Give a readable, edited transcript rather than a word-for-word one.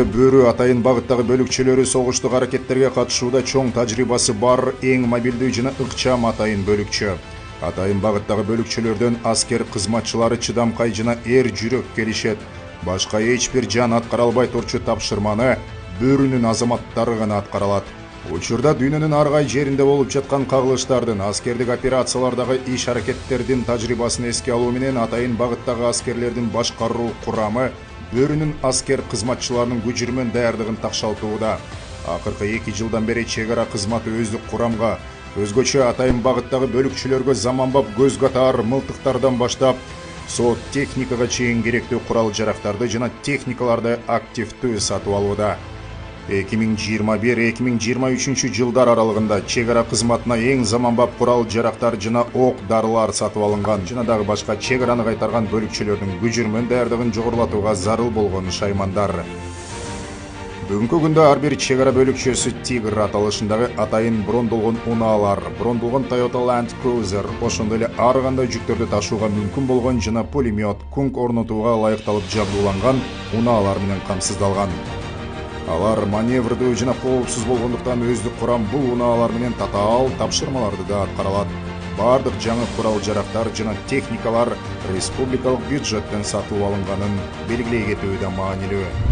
Түркістанда бөрі атайын бағыттағы бөлікчелері соғыштық аракеттерге қатышуда чоң тажрибасы бар ең мобилдүү жана ыкчам атайын бөлікчі. Атайын бағыттағы бөлікчелерден аскер қызматчылары чыдамкай жана жүрөк келишет. Башка ешбір жан аткара албай турчу тапшырманы бөрүнүн азаматтары гана аткаралат. Учурда дүйнөнүн ар кай жеринде болуп жаткан кагылыштардын, аскердик операциялардагы иш аракеттердин тажрыйбасын эске алуу менен атайын багыттагы аскерлердин башкаруу курамы бөрүнүн аскер кызматчыларынын күжүрмөн даярдыгын такшалтууда. Акыркы 2 жылдан бери чек ара кызматы өздүк курамга, өзгөчө атайын багыттагы бөлүкчүлөргө заманбап көз катар мылтыктардан баштап сот техникага чейин керектүү курал жарактарды жана техникаларды активдүү сатып алууда. 2021-2023 жылдар аралыгында чек ара кызматына эң заманбап курал жарактар жана ок дарылар сатып алынган жана дагы башка чек араны кайтарган бөлүкчүлөрдүн күжүрмөн даярдыгын жогорулатууга зарыл болгон шаймандар. Бүгүнкү күндө ар бир чек ара бөлүкчөсү Тигр аталышындагы атайын брондолгон унаалар, брондолгон Toyota Land Cruiser, ошондой эле ар кандай жүктөрдү ташууга мүмкүн болгон жана пулемет, кунг орнотууга ылайыкталып жабдууланган унаалар менен камсыздалган. Алар маневрдүү жана коопсуз болгондуктан өздүк курам бул унаалар менен татаал тапшырмаларды да аткара алат. Бардык жаңы курал жарактар жана техникалар республикалык бюджеттен сатып алынганын белгилей кетүү да маанилүү.